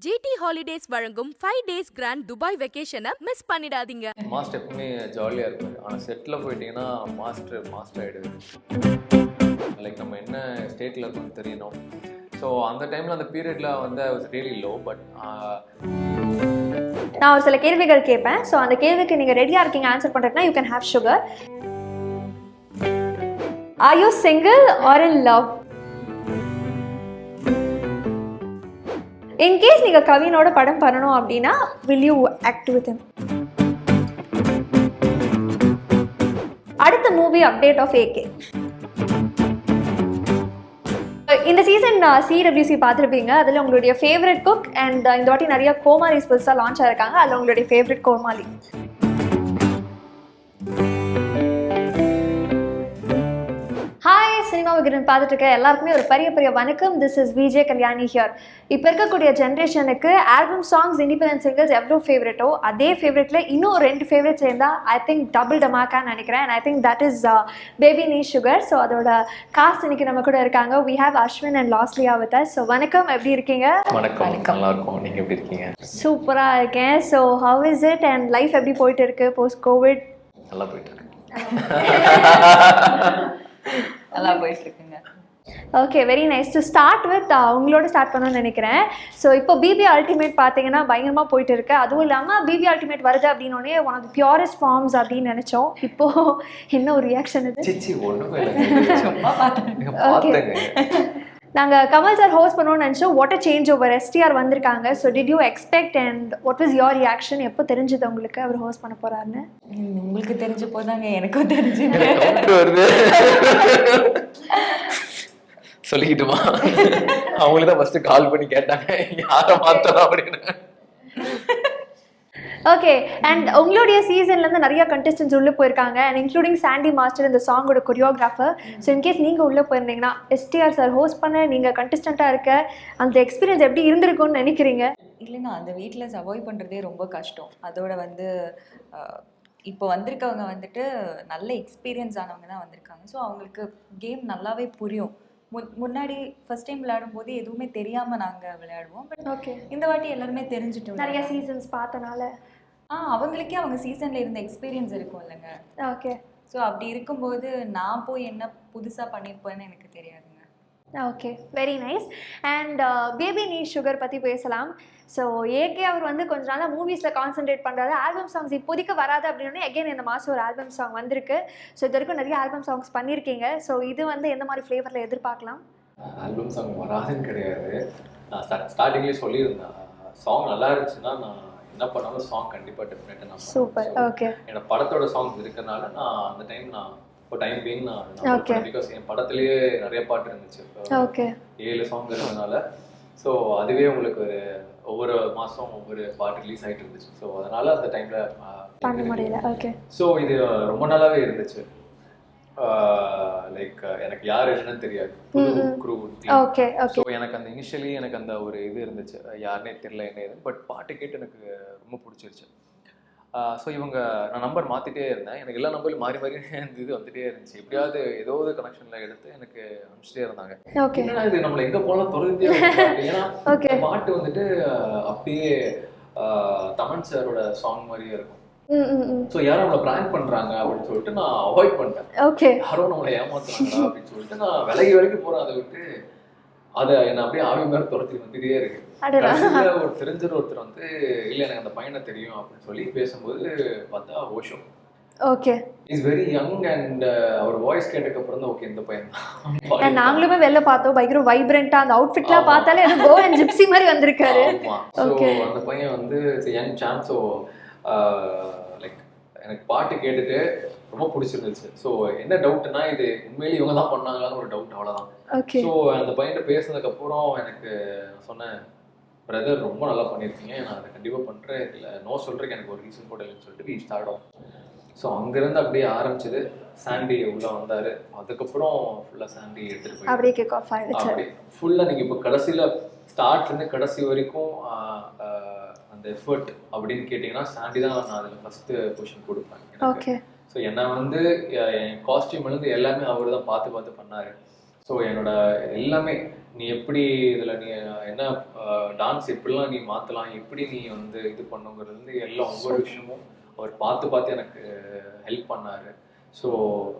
GT Holidays வழங்கும் 5 days grand Dubai வெக்கேஷனை miss பண்ணிடாதீங்க. மாஸ்டர் எப்பவுமே ஜாலியாக இருக்கும். ஆனால் செட்டில் போயிட்டீங்கன்னா மாஸ்டர் ஆகிடுது. லைக் நம்ம என்ன ஸ்டேட்டில் இருக்கோம்னு தெரியணும். ஸோ அந்த டைமில் அந்த பீரியடில் வந்து I was really low. But நான் ஒரு சில கேள்விகள் கேட்பேன். ஸோ அந்த கேள்விக்கு நீங்கள் ரெடியாக இருக்கீங்க ஆன்சர் பண்ணுறதுனா you can have sugar. Are you single or in love? In case நீங்கள் கவினோட படம் பண்ணணும் அப்படின்னா will you act with him? அடுத்த மூவி அப்டேட் ஆஃப் AK. இந்த சீசன் CWC பார்த்துருப்பீங்க. அதில் உங்களுடைய ஃபேவரட் குக் அண்ட் இந்த வாட்டி நிறைய கோமாலிஸ் புதுசாக லான்ச் ஆயிருக்காங்க. அதில் உங்களுடைய ஃபேவரட் கோமாளி? ஹாய், சினிமா விகடன் பார்த்துட்டு இருக்க எல்லாருக்குமே ஒரு பெரிய வணக்கம். This is VJ Kalyani here. இப்போ இருக்கக்கூடிய ஜென்ரேஷனுக்கு ஆல்பம் சாங்ஸ், இண்டிபெண்டன்ட் சிங்கர்ஸ் எவ்வளோ ஃபேவரட்டோ அதே ஃபேவரட்டில் இன்னும் 2 ஃபேவரட் சேர்ந்தா ஐ திங்க் டபுள் டமாக்கான்னு நினைக்கிறேன். And I think that is baby நீ சுகர். ஸோ அதோட காஸ்ட் இன்னைக்கு நம்ம கூட இருக்காங்க. We have Ashwin and Losliya with us. So வணக்கம், எப்படி இருக்கீங்க? வணக்கம், நல்லா இருக்கும். நீங்கள் எப்படி இருக்கீங்க? சூப்பராக இருக்கேன். So how is it and life எப்படி போயிட்டு இருக்கு போஸ்ட் கோவிட்? நல்லா போயிட்டு இருக்கு. நல்லா போயிட்டு இருக்குங்க. Okay, very nice. To start with உங்களோட ஸ்டார்ட் பண்ணணும்னு நினைக்கிறேன். ஸோ இப்போ பிபி அல்டிமேட் பார்த்தீங்கன்னா பயங்கரமாக போயிட்டு இருக்கு. அதுவும் இல்லாமல் பிபி அல்டிமேட் வருது அப்படின்னோடனே one of the purest forms அப்படின்னு நினச்சோம். இப்போ என்ன ஒரு ரியாக்ஷன் இது? சும்மா பார்த்தேன். ஓகே, நாங்கள் கமல் சார் ஹோஸ்ட் பண்ணணும்னு நினச்சோம். What a change over. STR வந்திருக்காங்க. So did you expect and what was your reaction? எப்போ தெரிஞ்சது உங்களுக்கு அவர் ஹோஸ்ட் பண்ண போகிறாருன்னு? உங்களுக்கு தெரிஞ்ச போதாங்க எனக்கும் தெரிஞ்சு. சொல்லிக்கிட்டுமா? அவங்களுக்கு தான் ஃபர்ஸ்ட் கால் பண்ணி கேட்டாங்க யாரை மாத்தலாம் அப்படின்னு. ஓகே, அண்ட் உங்களுடைய சீசன்லேருந்து நிறைய கண்டெஸ்டன்ஸ் உள்ளே போயிருக்காங்க அண்ட் இன்க்ளூடிங் சாண்டி மாஸ்டர், இந்த சாங்கோட கொரியோகிராஃபர். ஸோ இன்கேஸ் நீங்கள் உள்ளே போயிருந்தீங்கன்னா STR சார் ஹோஸ்ட் பண்ண நீங்கள் கண்டெஸ்டண்ட்டாக இருக்க அந்த எக்ஸ்பீரியன்ஸ் எப்படி இருந்திருக்கும்னு நினைக்கிறீங்க? இல்லைங்க, அந்த வீட்டில் சர்வைவ் பண்ணுறதே ரொம்ப கஷ்டம். அதோட வந்து இப்போ வந்திருக்கவங்க வந்துட்டு நல்ல எக்ஸ்பீரியன்ஸ் ஆனவங்க தான் வந்திருக்காங்க. ஸோ அவங்களுக்கு கேம் நல்லாவே புரியும். முன்னாடி ஃபர்ஸ்ட் டைம் விளையாடும் போது எதுவுமே தெரியாமல் நாங்கள் விளையாடுவோம். பட் ஓகே, இந்த வாட்டி எல்லாருமே தெரிஞ்சுட்டோம். நிறைய சீசன்ஸ் பார்த்தனால அவங்களுக்கே அவங்க சீசனில் இருந்த எக்ஸ்பீரியன்ஸ் இருக்கும் இல்லைங்க. ஓகே, ஸோ அப்படி இருக்கும்போது நான் போய் என்ன புதுசாக பண்ணியிருப்பேன்னு எனக்கு தெரியாதுங்க. Okay, very nice. And baby நீ சுகர் பற்றி பேசலாம். ஸோ AK அவர் வந்து கொஞ்ச நாளாக மூவிஸில் கான்சென்ட்ரேட் பண்ணுறாரு. ஆல்பம் சாங்ஸ் இப்போதைக்கு வராது அப்படின்னா எகைன் இந்த மாதம் ஒரு ஆல்பம் சாங் வந்திருக்கு. ஸோ இது வரைக்கும் நிறைய ஆல்பம் சாங்ஸ் பண்ணியிருக்கீங்க. ஸோ இது வந்து எந்த மாதிரி ஃப்ளேவரில் எதிர்பார்க்கலாம்? ஆல்பம் சாங் வராதுன்னு கிடையாது. நான் ஸ்டார்டிங்லேயே சொல்லியிருந்தேன், சாங் நல்லா இருந்துச்சுன்னா நான் என்ன பண்ணாலும் சாங் கண்டிப்பாக டெஃபினட்டாக நான் சூப்பர். ஓகே, என்னோட படத்தோட சாங்ஸ் இருக்கிறனால நான் அந்த டைம் டைம் பீங் நான் பிகாஸ் என் படத்துலேயே நிறைய பாட்டு இருந்துச்சு. ஓகே, 7 சாங் இருந்ததுனால ஸோ அதுவே உங்களுக்கு ஒவ்வொரு மாதம் ஒவ்வொரு பாட்டு ரிலீஸ் ஆகிட்டு இருந்துச்சு. ஸோ அதனால அந்த டைமில் பண்ண முடியல. ஓகே, ஸோ இது ரொம்ப நாளாவே இருந்துச்சு. லைக் எனக்கு யார் என்னன்னு தெரியாது. Okay, okay. ஸோ எனக்கு அந்த இனிஷியலி எனக்கு அந்த ஒரு இது இருந்துச்சு, யாருன்னே தெரியல என்ன இது. பட் பாட்டு கேட்டு எனக்கு ரொம்ப பிடிச்சிருச்சு. ஸோ நான் நம்பர் மாற்றிட்டே இருந்தேன். எனக்கு எல்லா நம்பரும் மாறி அந்த இது வந்துட்டே இருந்துச்சு. எப்படியாவது ஏதோ ஒரு கனெக்ஷனில் எடுத்து எனக்கு அனுப்பிச்சிட்டே இருந்தாங்க. என்னன்னா இது நம்மளை எங்கே போகலாம் தொடர்ந்தே. ஏன்னா பாட்டு வந்துட்டு அப்படியே தமன் சாரோட சாங் மாதிரியே இருக்கும். ஸோ யாரும் நம்மளை பிராங்க் பண்றாங்க அப்படின்னு சொல்லிட்டு நான் அவாய்ட் பண்ணிட்டேன். ஓகே, யாரும் நம்மளை ஏமாத்துறாங்களா அப்படின்னு சொல்லிட்டு நான் விலகி வரைக்கும் போறேன். அதை விட்டு அதை என்ன அப்படியே ஆவி மாதிரி துரத்தி வந்துட்டே இருக்கு. ஒரு தெரிஞ்ச ஒருத்தர் வந்து இல்லை எனக்கு அந்த பையனை தெரியும் அப்படின்னு சொல்லி பேசும்போது பார்த்தா Osho. Okay, is very young and அவர் வாய்ஸ் கேட்டதுக்கு அப்புறம் தான் ஓகே இந்த பையன் தான். நாங்களுமே வெளில பார்த்தோம். பயங்கர வைப்ரண்டா அந்த அவுட்ஃபிட்லாம் பார்த்தாலே அது கோ அண்ட் ஜிப்சி மாதிரி வந்திருக்காரு. ஸோ அந்த பையன் வந்து யங் சாம். ஸோ லைக் எனக்கு பாட்டு கேட்டுட்டு ரொம்ப பிடிச்சிருந்துச்சு. ஸோ என்ன டவுட்னா இது உண்மையிலேயே இவங்க தான் பண்ணாங்களான்னு ஒரு டவுட், அவ்வளோதான். ஸோ அந்த பையன்கிட்ட பேசுனதுக்கப்புறம் எனக்கு சொன்னேன், பிரதர் ரொம்ப நல்லா பண்ணியிருக்கீங்க, நான் அதை கண்டிப்பாக பண்ணுறேன், இல்லை நோ சொல்கிறதுக்கு எனக்கு ஒரு ரீசன் கூட இல்லைன்னு சொல்லிட்டு ஸ்டார்ட் ஆகும். ஸோ அங்கேருந்து அப்படியே ஆரம்பிச்சது. சாண்டி உள்ளே வந்தார். அதுக்கப்புறம் ஃபுல்லாக சாண்டி எடுத்துகிட்டு போய் அப்படியே கிக் ஆஃப் ஆயிடுச்சு. அப்படியே ஃபுல்லாக நீங்கள் இப்போ கடைசியில் ஸ்டார்ட்லேருந்து கடைசி வரைக்கும் அந்த எஃபர்ட் அப்படின்னு கேட்டிங்கன்னா சாண்டி தான் நான் அதில் ஃபஸ்ட்டு பொசிஷன் கொடுப்பேன். ஓகே, ஸோ என்னை வந்து என் காஸ்டியூம்லேருந்து எல்லாமே அவர் தான் பார்த்து பண்ணார். ஸோ என்னோட எல்லாமே நீ எப்படி இதில் நீ என்ன டான்ஸ் எப்படிலாம் நீ மாற்றலாம், எப்படி நீ வந்து இது பண்ணுங்கிறது வந்து எல்லாம் ஒவ்வொரு விஷயமும் அவர் பார்த்து எனக்கு ஹெல்ப் பண்ணார். So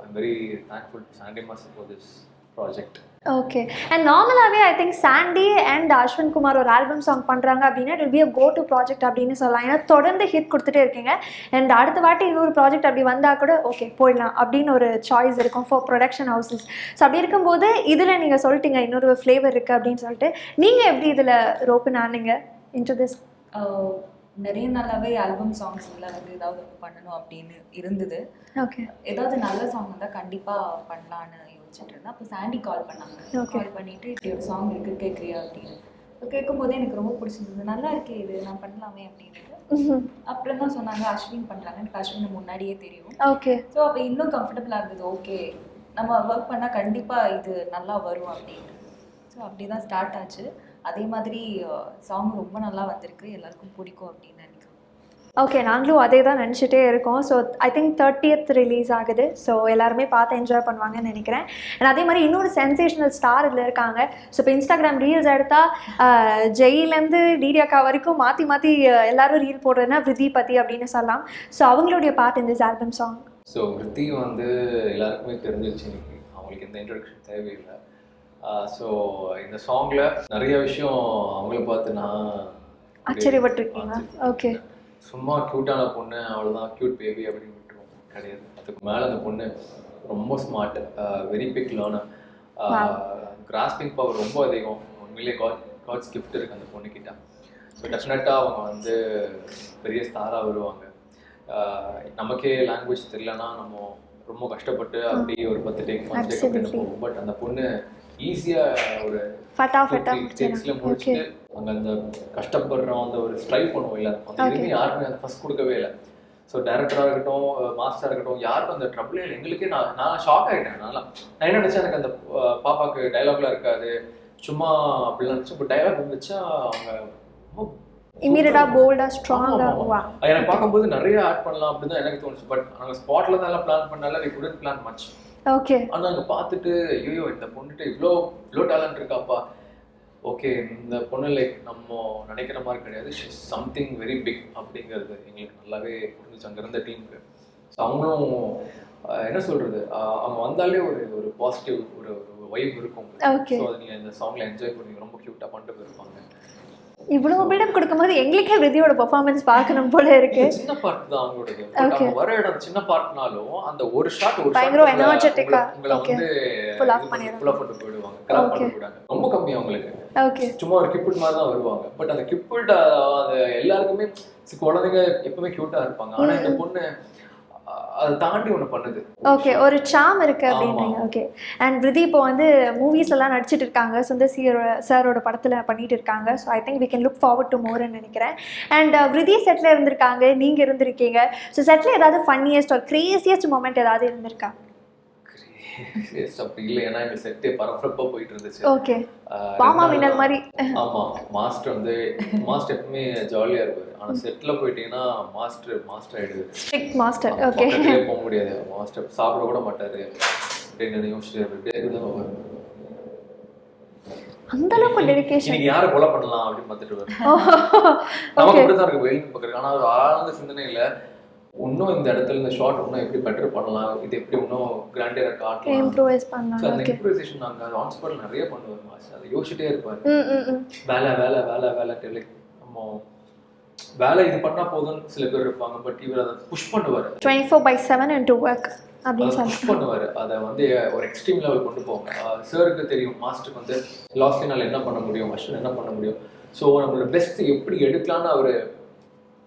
I'm very thankful to Sandy master for this project. Okay. And நார்மலாகவே I think Sandy and Ashwin Kumar ஒரு ஆல்பம் சாங் பண்ணுறாங்க அப்படின்னா it will be a go to project அப்படின்னு சொல்லலாம். ஏன்னா தொடர்ந்து ஹிட் கொடுத்துட்டே இருக்கீங்க. அண்ட் அடுத்த வாட்டி இன்னொரு ப்ராஜெக்ட் அப்படி வந்தால் கூட ஓகே போயிடலாம் அப்படின்னு ஒரு சாய்ஸ் இருக்கும் ஃபார் ப்ரொடக்ஷன் ஹவுசஸ். ஸோ அப்படி இருக்கும்போது இதில் நீங்கள் சொல்லிட்டீங்க இன்னொரு ஃப்ளேவர் இருக்குது அப்படின்னு சொல்லிட்டு, நீங்கள் எப்படி இதில் ரோப்பன் ஆனீங்க இன்டு திஸ்? நிறைய நாளாகவே ஆல்பம் சாங்ஸில் வந்து ஏதாவது பண்ணணும் அப்படின்னு இருந்தது. ஓகே. ஏதாவது நல்ல சாங் இருந்தால் கண்டிப்பாக பண்ணலான்னு யோசிச்சுட்டு இருந்தேன். அப்போ சாண்டி கால் பண்ணாங்க. கால் பண்ணிவிட்டு இப்படி ஒரு சாங் இருக்குது கேட்குறியா அப்படின்னு. இப்போ கேட்கும்போதே எனக்கு ரொம்ப பிடிச்சிருந்தது. நல்லா இருக்கே இது, நான் பண்ணலாமே அப்படின்ட்டு. அப்புறம் தான் சொன்னாங்க அஸ்வின் பண்ணுறாங்க. எனக்கு அஸ்வினை முன்னாடியே தெரியும். ஓகே. ஸோ அப்போ இன்னும் கம்ஃபர்டபுளாக இருந்தது. ஓகே நம்ம ஒர்க் பண்ணால் கண்டிப்பாக இது நல்லா வரும் அப்படின்ட்டு. ஸோ அப்படி தான் ஸ்டார்ட் ஆச்சு. அதே மாதிரி சாங் ரொம்ப நல்லா வந்திருக்கு, எல்லாருக்கும் பிடிக்கும் அப்படின்னு நினைக்கிறேன். ஓகே, நாங்களும் அதே தான் நினச்சிட்டே இருக்கோம். So I think 30th release ஆகுது. ஸோ எல்லாருமே பார்த்து என்ஜாய் பண்ணுவாங்கன்னு நினைக்கிறேன். அண்ட் அதே மாதிரி இன்னொரு சென்சேஷனல் ஸ்டார் இதில் இருக்காங்க. ஸோ இப்போ இன்ஸ்டாகிராம் ரீல்ஸ் எடுத்தால் ஜெயிலேருந்து டிடியாக்கா வரைக்கும் மாற்றி மாற்றி எல்லாரும் ரீல் போடுறதுன்னா விருதி பற்றி அப்படின்னு சொல்லலாம். ஸோ அவங்களுடைய பார்ட் இந்த ஆல்பம் சாங். ஸோ விருதி வந்து எல்லாருக்குமே தெரிஞ்சிருச்சு, இன்னைக்கு அவங்களுக்கு எந்த இன்ட்ரடக்ஷன் தேவையில்லை. ஸோ இந்த சாங்கில் நிறைய விஷயம் அவங்கள பார்த்து நான் ஆச்சரியப்பட்டிருக்கீங்க. ஓகே. சும்மா க்யூட்டான பொண்ணு அவ்வளோதான், க்யூட் பேபி அப்படின்னு விட்டுருவோம் கிடையாது. அதுக்கு மேலே அந்த பொண்ணு ரொம்ப smart, very big learner, grasping power ரொம்ப அதிகம். உண்மையிலே காட்ஸ் கிஃப்ட் இருக்குது அந்த பொண்ணுக்கிட்ட. ஸோ டெஃபினட்டாக அவங்க வந்து பெரிய ஸ்டாராக வருவாங்க. நமக்கே லாங்குவேஜ் தெரியலன்னா நம்ம ரொம்ப கஷ்டப்பட்டு அப்படி ஒரு 10 டேக் 5 டேக் அப்படின்னு போவோம். பட் அந்த பொண்ணு ஈஸியாக ஒரு டேக்ஸில் முடிச்சுட்டு அங்கே அந்த கஷ்டப்படுறோம், அந்த ஒரு ஸ்ட்ரைவ் பண்ணுவோம் இல்லை, அந்த எதுவுமே யாருமே அந்த ஃபர்ஸ்ட் கொடுக்கவே இல்லை. ஸோ டைரக்டராக இருக்கட்டும், மாஸ்டராக இருக்கட்டும், யாருக்கும் அந்த ட்ரபிளே இல்லை. எங்களுக்கே நான் ஷாக் ஆகிட்டேன். நான் என்ன நினச்சேன், எனக்கு அந்த பாப்பாவுக்கு டைலாக்லாம் இருக்காது, சும்மா அப்படிலாம் இருந்துச்சு. இப்போ டைலாக் இருந்துச்சா அவங்க இமீடியட்டா போல்டா ஸ்ட்ராங்கா எனக்கு பார்க்கும்போது நிறைய ஆட் பண்ணலாம் அப்படின்னு தான் எனக்கு தோணுச்சு. பட் நாங்கள் ஸ்பாட்ல தான் எல்லாம் பிளான் பண்ணால we couldn't plan much. Okay. ஆனால் அங்கே பார்த்துட்டு ஐயோ இந்த பொண்ணுட்டு இவ்வளோ டேலண்ட் இருக்காப்பா, ஓகே இந்த பொண்ணு லைக் நம்ம நினைக்கிற மாதிரி கிடையாது, சம்திங் வெரி பிக் அப்படிங்கிறது எங்களுக்கு நல்லாவே புரிஞ்சிச்சு அங்கே இருந்த டீமுக்கு. ஸோ அவங்களும் என்ன சொல்றது, அவங்க வந்தாலே ஒரு பாசிட்டிவ் ஒரு வைப் இருக்கும். ஸோ அதை நீங்கள் இந்த சாங்ல என்ஜாய் பண்ணி ரொம்ப க்யூட்டாக பண்ணிட்டு போயிருப்பாங்க. இவ்வளவு பில்டப் கொடுக்கும்போது எங்களுக்கே விருதியோட பெர்ஃபார்மன்ஸ் பார்க்கணும் போல இருக்கு. சின்ன பார்ட் தான் அவங்களோடது. அவங்க வர இடம் சின்ன பார்ட்னாலும் அந்த ஒரு ஷாட் பயங்கர எனர்ஜெட்டிக்கா உங்களை வந்து ஃபுல் ஆஃப் பண்ணிட்டு போயிடுவாங்க, கிராப் பண்ணி விடுவாங்க. ரொம்ப கம்மி அவங்களுக்கு. ஓகே. சும்மா ஒரு கிப்பிள் மாதிரி தான் வருவாங்க. பட் அந்த கிப்பிள் அது எல்லாருக்குமே குழந்தைங்க எப்பவுமே கியூட்டா இருப்பாங்க. ஆனா இந்த பொண்ணு அதை தாண்டி ஒன்று பண்ணுது. ஓகே, ஒரு சாம் இருக்கு அப்படின்றீங்க. ஓகே. அண்ட் விருதி இப்போ வந்து மூவிஸ் எல்லாம் நடிச்சிட்டு இருக்காங்க, சுந்தர் சாரோட படத்துல பண்ணிட்டு இருக்காங்க. So I think we can look forward to மோர்ன்னு நினைக்கிறேன். அண்ட் விருதி செட்ல இருந்திருக்காங்க, நீங்க இருந்திருக்கீங்க. ஸோ செட்ல ஏதாவது ஃபன்னியஸ்ட் ஒரு கிரேசியஸ்ட் மொமெண்ட் ஏதாவது இருந்திருக்கா? அப்படி இல்லை, ஏன்னா எங்க செட்டே பரபரப்பா போயிட்டு இருந்துச்சு. ஓகே. பாமா மின்னல் மாதிரி. ஆமா, மாஸ்டர் எப்பவுமே ஜாலியா இருப்பாரு. ஆனா செட்ல போயிட்டீங்கன்னா மாஸ்டர் ஆயிடுது. Strict master. ஓகே. போக முடியாது. மாஸ்டர் சாப்பிட கூட மாட்டாரு அப்படின்னு யோசிச்சுட்டு அந்த அளவுக்கு டெடிகேஷன். நீங்க யாரை கொலை பண்ணலாம் அப்படின்னு பார்த்துட்டு நமக்கு அப்படிதான் இருக்கு வெயில் பக்கம். ஆனா ஒரு ஆழ்ந்த சிந்தனை இல்ல, இன்னும் இந்த இடத்துல இந்த ஷாட் இன்னும் எப்படி பெட்டர் பண்ணலாம், இது எப்படி இன்னும் கிராண்டியரா காட்டலாம், இம்ப்ரூவைஸ் பண்ணலாம். அந்த இம்ப்ரூவைசேஷன் நாங்க ஆன் ஸ்பாட்ல நிறைய பண்ணுவார் மாஸ்டர். அதை யோசிச்சுட்டே இருப்பாரு. வேலை லைக் நம்ம வேலை இது பண்ணா போதும்னு சில பேர் இருப்பாங்க. பட் இவர் அதை புஷ் பண்ணுவாரு. 24/7 into work அப்படின்னு புஷ் பண்ணுவாரு. அதை வந்து ஒரு எக்ஸ்ட்ரீம் லெவல் கொண்டு போவாங்க. சாருக்கு தெரியும், மாஸ்டருக்கு வந்து லாஸ்ட்ல என்ன பண்ண முடியும், அஸ்வின் என்ன பண்ண முடியும், ஸோ நம்மளோட பெஸ்ட் எப்படி எடுக்கலான்னு அவரு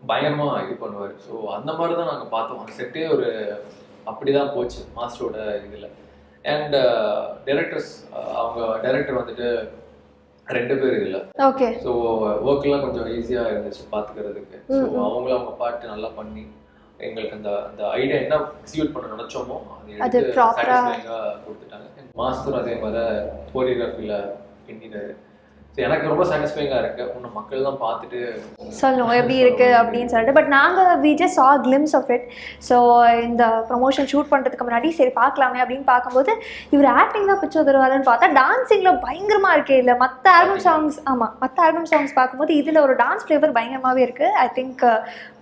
பயங்கரமா இது பண்ணுவார். ஸோ அந்த மாதிரி தான் நாங்கள் பார்த்தோம். அந்த செட்டே ஒரு அப்படிதான் போச்சு மாஸ்டரோட இதில். அண்ட் டைரக்டர்ஸ், அவங்க டைரக்டர் வந்துட்டு 2 பேர் இல்லை. ஓகே. ஸோ ஒர்க்லாம் கொஞ்சம் ஈஸியாக இருந்துச்சு பார்த்துக்கிறதுக்கு. ஸோ அவங்களும் அவங்க பாட்டு நல்லா பண்ணி எங்களுக்கு அந்த ஐடியா என்ன எக்ஸிக்யூட் பண்ண நினைச்சோமோ அது சாட்டிஸ்ஃபைங்காக கொடுத்துட்டாங்க. மாஸ்டர் அதே மாதிரி கோரியோகிராஃபியில் பின்னிட்டாரு. ஸோ எனக்கு ரொம்ப சாட்டிஸ்ஃபைங்காக இருக்குது. இன்னும் மக்கள் தான் பார்த்துட்டு சொல்லணும் எப்படி இருக்கு அப்படின்னு சொல்லிட்டு. பட் நாங்கள் we just saw a glimpse of it. So இந்த ப்ரொமோஷன் ஷூட் பண்ணுறதுக்கு முன்னாடி சரி பார்க்கலாமே அப்படின்னு பார்க்கும்போது இவர் ஆக்டிங் தான் பிச்சு தருவாருன்னு பார்த்தா டான்ஸிங்கில் பயங்கரமாக இருக்கே. இல்லை மற்ற ஆல்பம் சாங்ஸ், ஆமாம் மற்ற ஆல்பம் சாங்ஸ் பார்க்கும்போது இதில் ஒரு டான்ஸ் ஃப்ளேவர் பயங்கரமாகவே இருக்குது. ஐ திங்க்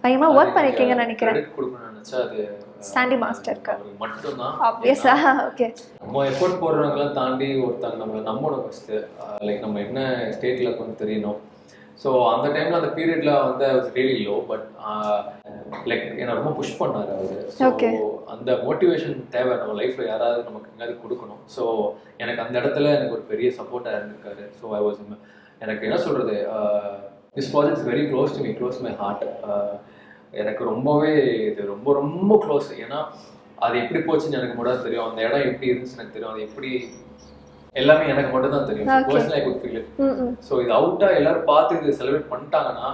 பயங்கரமாக ஒர்க் பண்ணியிருக்கீங்கன்னு நினைக்கிறேன். கொடுக்கணும்னு நினச்சா அது சாண்டி மாஸ்டருக்கு மட்டும்தான். ஆப்வியஸா. ஓகே, நம்ம எஃபோர்ட் போடுறவங்களாம் தாண்டி ஒருத்தங்க நம்மளை நம்பணும் ஃபஸ்ட்டு. லைக் நம்ம என்ன ஸ்டேட்டில் கொஞ்சம் தெரியணும். ஸோ அந்த டைமில் அந்த பீரியடில் வந்து ரியலி லோ. பட் லைக் என்னை ரொம்ப புஷ் பண்ணார் அவர். ஸோ அந்த மோட்டிவேஷன் தேவை நம்ம லைஃப்பில். யாராவது நமக்கு எங்கேயாவது கொடுக்கணும். ஸோ எனக்கு அந்த இடத்துல எனக்கு ஒரு பெரிய சப்போர்ட்டாக இருந்திருக்காரு. ஸோ ஐ வாஸ் எனக்கு என்ன சொல்கிறது, this project is very close to me, close my heart. எனக்கு ரொம்பவே இது ரொம்ப ரொம்ப க்ளோஸ். ஏன்னா அது எப்படி போச்சுன்னு எனக்கு மட்டும் தான் தெரியும். அந்த இடம் எப்படி இருந்துச்சு எனக்கு தெரியும். அது எப்படி எல்லாமே எனக்கு மட்டும் தான் தெரியும். Personally I could feel it. So இது அவுட்டா எல்லாரும் பார்த்து இது செலிப்ரேட் பண்ணிட்டாங்கன்னா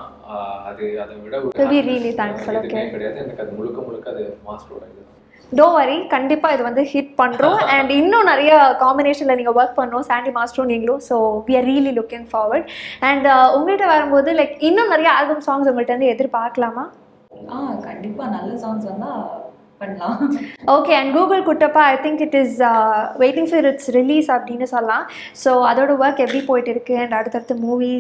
அது அதை விட கிடையாது. எனக்கு அது முழுக்க முழுக்க அது மாஸ்டரோட இது. டோ வரி, கண்டிப்பாக இது வந்து ஹிட் பண்ணுறோம். அண்ட் இன்னும் நிறைய காம்பினேஷனில் நீங்கள் ஒர்க் பண்ணோம் சாண்டி மாஸ்டரும் நீங்களும். So we are really looking forward. And உங்கள்கிட்ட வரும்போது லைக் இன்னும் நிறைய ஆல்பம் சாங்ஸ் உங்கள்கிட்ட வந்து எதிர்பார்க்கலாமா? கண்டிப்பாக நல்ல சாங்ஸ் வந்தால் பண்ணலாம். Okay, and Google Kuttappa I think it is waiting for it's release அப்படின்னு சொல்லலாம். ஸோ அதோட ஒர்க் எப்படி போயிட்டு இருக்கு? அண்ட் அடுத்தடுத்து மூவி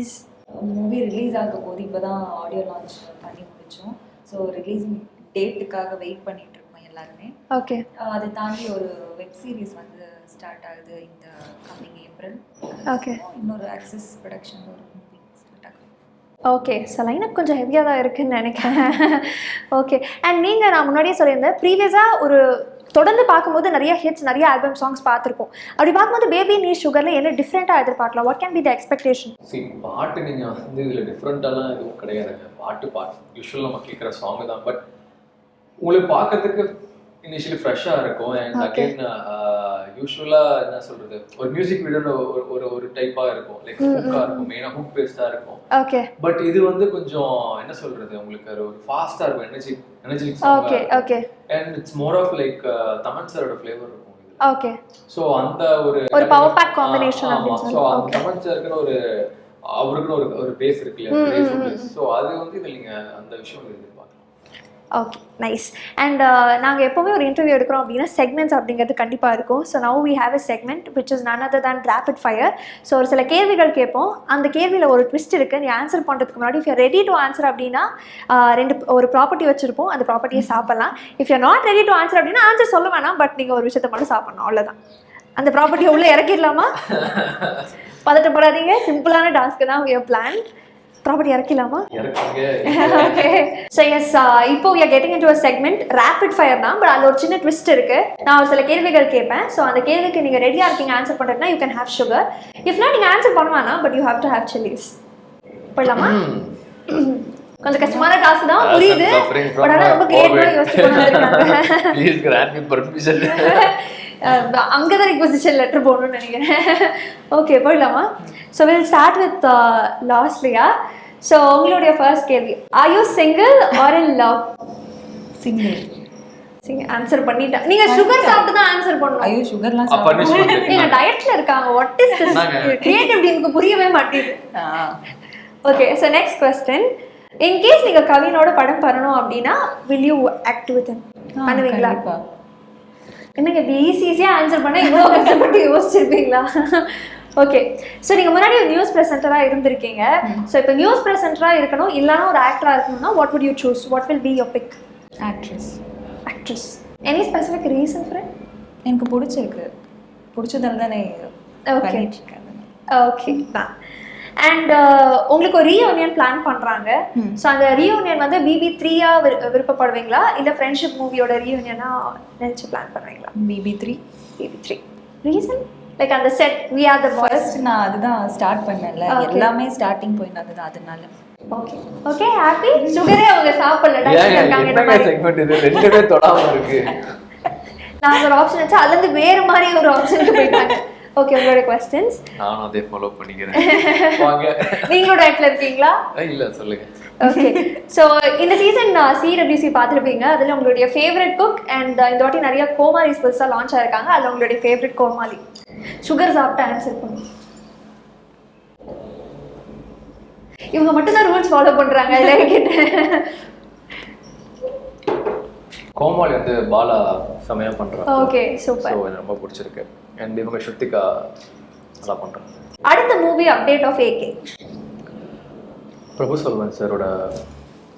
ரிலீஸ் ஆக போது இப்போ தான் ஆடியோ லான்ச் பண்ணி முடித்தோம். ஸோ ரிலீஸிங் டேட்டுக்காக வெயிட் பண்ணிட்டு இருக்கோம் எல்லாருமே. ஓகே, அதை தாண்டி ஒரு வெப் சீரிஸ் வந்து ஸ்டார்ட் ஆகுது இந்த கம்மிங் ஏப்ரல். ஓகே, இன்னொரு ஆக்சஸ் ப்ரொடக்ஷன் ஒரு மூவி ஸ்டார்ட் ஆகுது. ஓகே, ஸோ லைனப் கொஞ்சம் ஹெவியாக தான் இருக்குதுன்னு நினைக்கிறேன். ஓகே, அண்ட் நீங்கள் நான் முன்னாடியே சொல்லியிருந்தேன் ப்ரீவியஸாக ஒரு தொடர்ந்து பார்க்கும்போது நிறைய ஹிட்ஸ் நிறைய ஆல்பம் சாங்ஸ் பார்த்துருக்கோம். அப்படி பார்க்கும்போது பேபி நீ சுகரில் என்ன டிஃப்ரெண்ட்டாக எதிர்பார்க்கலாம்? What can be the expectation? பாட்டு நீங்கள் வந்து இதில் டிஃப்ரெண்ட்டாலாம் எதுவும் கிடையாதுங்க. பாட்டு யூஸ்வல் நம்ம கேட்குற சாங் தான். பட் உங்களுக்கு பார்க்கறதுக்கு இனிஷியலி ஃப்ரெஷ்ஷாக இருக்கும். அண்ட் அகெயின் யூஸ்வலாக என்ன சொல்கிறது, ஒரு மியூசிக் வீடியோன்னு ஒரு டைப்பாக இருக்கும். லைக் ஹுக்காக இருக்கும், மெயினாக ஹுக் பேஸ்டாக இருக்கும். ஓகே, பட் இது வந்து கொஞ்சம் என்ன சொல்கிறது, உங்களுக்கு ஒரு ஃபாஸ்ட்டாக இருக்கும், energic. Okay, okay, and it's more of like Thaman சாரோட ஃப்ளேவர் இருக்கும். ஓகே, ஸோ அந்த ஒரு பவர் பேக் காம்பினேஷன். ஆமாம். ஸோ அந்த தமன் சாருக்குன்னு அவருக்குன்னு ஒரு பேஸ் இருக்கு இல்லையா. ஸோ அது வந்து இதில் நீங்கள் அந்த விஷயம் எதிர்பார்க்கலாம். Okay, nice. அண்ட் நாங்கள் எப்போவுமே ஒரு இன்டர்வியூ எடுக்கிறோம் அப்படின்னா செக்மெண்ட்ஸ் அப்படிங்கிறது கண்டிப்பாக இருக்கும். So now we have a segment which is none other than rapid fire. So ஒரு சில கேள்விகள் கேட்போம். அந்த கேள்வியில் ஒரு ட்விஸ்ட் இருக்குது. நீ ஆன்சர் பண்ணுறதுக்கு முன்னாடி if you ready to answer அப்படின்னா ஒரு ப்ராப்பர்ட்டி வச்சுருப்போம், அந்த ப்ராப்பர்ட்டியை சாப்பிட்லாம். If you not ready to answer அப்படின்னா ஆன்சர் சொல்ல வேணாம், பட் நீங்கள் ஒரு விஷயத்தை மட்டும் சாப்பிட்ணும், அவ்வளோதான். அந்த ப்ராப்பர்ட்டியை உள்ளே இறக்கிடலாமா? பதட்டப்படாதீங்க, சிம்பிளான டாஸ்க்கு தான் we have planned. ப்ராப்பர்ட்டி இறக்கலாமா? ஓகே, ஸோ எஸ், இப்போ we are getting into a segment rapid fire தான். பட் அதில் ஒரு சின்ன ட்விஸ்ட் இருக்குது. நான் ஒரு சில கேள்விகள் கேட்பேன். ஸோ அந்த கேள்விக்கு நீங்கள் ரெடியாக இருக்கீங்க ஆன்சர் பண்ணுறதுனா யூ கேன் ஹேவ் சுகர். இஃப்னா நீங்கள் ஆன்சர் பண்ணுவானா, but you have to have chillies. போடலாமா? கொஞ்சம் கஷ்டமான டாஸ்க் தான், புரியுது. பட் ஆனால் ரொம்ப கிரியேட்டிவாக யோசிச்சு அங்கே தான் ரிக்வெசிஷன் லெட்டர் போடணும்னு நினைக்கிறேன். ஓகே, போயிடலாமா? So will start with Losliya. So உங்களுடைய ஃபர்ஸ்ட் கேள்வி, are you single or in love? Single. Answer பண்ணிட்டேன். நீங்க சுகர் சாப்பிட்டு தான் ஆன்சர் பண்ணணும். ஐயோ, சுகர்லாம் சாப்பிடுங்க. நீங்க டயட்ல இருக்காங்க. What is this creative? எனக்கு புரியவே மாட்டேங்குது. Okay, so next question, in case நீங்க கவினோட படம் பண்ணணும் அப்படின்னா will you act with him? பண்ணுவீங்களா? என்னங்க ஈஸியாக ஆன்சர் பண்ண இவ்வளோ கஷ்டப்பட்டு யோசிச்சிருப்பீங்களா? ஓகே, ஸோ நீங்கள் முன்னாடி ஒரு நியூஸ் ப்ரெசென்டராக இருந்திருக்கீங்க. ஸோ இப்போ நியூஸ் ப்ரெசென்டராக இருக்கணும் இல்லைனா ஒரு ஆக்டராக இருக்கணும்னா what would you choose? What will be your pick? Actress. Any specific reason for it? எனக்கு பிடிச்சதால தானே. ஓகே, ஓகே தான். அண்ட் உங்களுக்கு ஒரு ரீயூனியன் பிளான் பண்ணுறாங்க. ஸோ அந்த ரீயூனியன் வந்து BB3 விருப்பப்படுவீங்களா இல்லை ஃப்ரெண்ட்ஷிப் மூவியோட ரீயூனியனாக நினச்சி பிளான் பண்ணுவீங்களா? BB3. ரீசன்? லைக் அந்த set we are the boys. First நான் அதுதான் ஸ்டார்ட் பண்ணல. எல்லாமே ஸ்டார்டிங் பாயிண்ட் அதுதான், அதனால. Okay, okay, happy. சுகரே அவங்க சாப்பிடல, டயட்ல இருக்காங்க. இந்த மாதிரி செக்மெண்ட் இது ரெண்டுமே தொடாம இருக்கு. நான் ஒரு ஆப்ஷன் வச்சா அதுல இருந்து வேற மாதிரி ஒரு ஆப்ஷனுக்கு போயிட்டாங்க. ஓகே, உங்களோட क्वेश्चंस நானும் அதே ஃபாலோ பண்ணிக்கிறேன். வாங்க. நீங்களும் டயட்ல இருக்கீங்களா? இல்ல, சொல்லுங்க. ஓகே, சோ இந்த சீசன் CWC பார்த்திருப்பீங்க. அதுல உங்களுடைய ஃபேவரட் குக் அண்ட் இந்த வாட்டி நிறைய கோமாளிஸ் புதுசா லான்ச் ஆயிருக்காங்க. அதுல உங்களுடைய ஃபேவரட் கோமாளி சுகர் சாப்பிட்டு ஆன்சர் பண்ணுங்க. இவங்க மட்டும் தான் ரூல்ஸ் ஃபாலோ பண்றாங்க இல்ல கேட்டேன். கோமாளி வந்து பாலா செமையா பண்றாங்க. Okay super. ஸோ எனக்கு ரொம்ப பிடிச்சிருக்கு. அண்ட் இவங்க ஸ்ருத்திகா நல்லா பண்றாங்க. அடுத்த மூவி அப்டேட் ஆஃப் ஏகே. பிரபு சொல்வன் சாரோட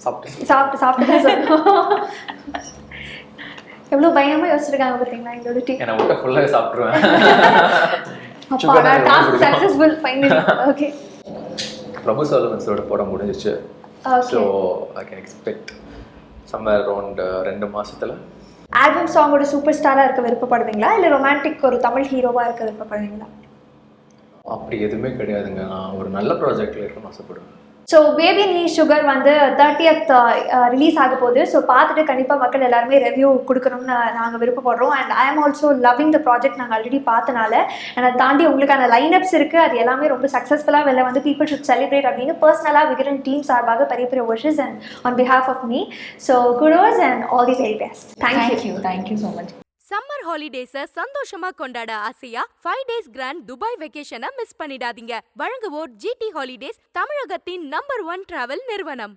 சாப்பிட்டு சாப்பிட்டு சொல்லணும். எவ்வளவு பயமா யோசிச்சிருக்காங்க பாத்தீங்களா எங்களோட டீம். என்னை விட்ட ஃபுல்லாக சாப்பிட்ருவேன். அப்பா டாஸ்க் சக்சஸ்ஃபுல் ஃபைனலி. ஓகே. பிரபு சொல்வன் சாரோட படம் முடிஞ்சிச்சு. So I can expect somewhere around 2 மாசத்துல. ஆல்பம் சாங்கோட சூப்பர் ஸ்டாரா இருக்க விருப்பப்படுவீங்களா இல்ல ரொமான்டிக் ஒரு தமிழ் ஹீரோவா இருக்க விருப்பப்படுவீங்களா? அப்படி எதுவுமே கிடையாதுங்க. நான் ஒரு நல்ல ப்ராஜெக்ட்ல இருக்கணும்னு ஆசைப்படுவேன். ஸோ பேபி நீ சுகர் வந்து 30th ரிலீஸ் ஆக போகுது. ஸோ பார்த்துட்டு கண்டிப்பாக மக்கள் எல்லாருமே ரிவ்யூ கொடுக்கணும்னு நாங்கள் விருப்பப்படுறோம். And I am also loving the project. நாங்கள் ஆல்ரெடி பார்த்தனால அண்ட் அதை தாண்டி உங்களுக்கான லைனப்ஸ் இருக்குது. அது எல்லாமே ரொம்ப சக்ஸஸ்ஃபுல்லாக வெளில வந்து பீப்புள் ஷுட் செலிப்ரேட் அப்படின்னு பர்சனலாக விகடன் டீம் சார்பாக பெரிய பெரிய wishes and on behalf of me. So kudos and all the very best. Thank you so much. Summer holidays சந்தோஷமா கொண்டாட ஆசையா 5 days கிராண்ட் துபாய் வெக்கேஷனை மிஸ் பண்ணிடாதீங்க. வழங்குவோர் GT ஹாலிடேஸ், தமிழகத்தின் நம்பர் 1 டிராவல் நிறுவனம்.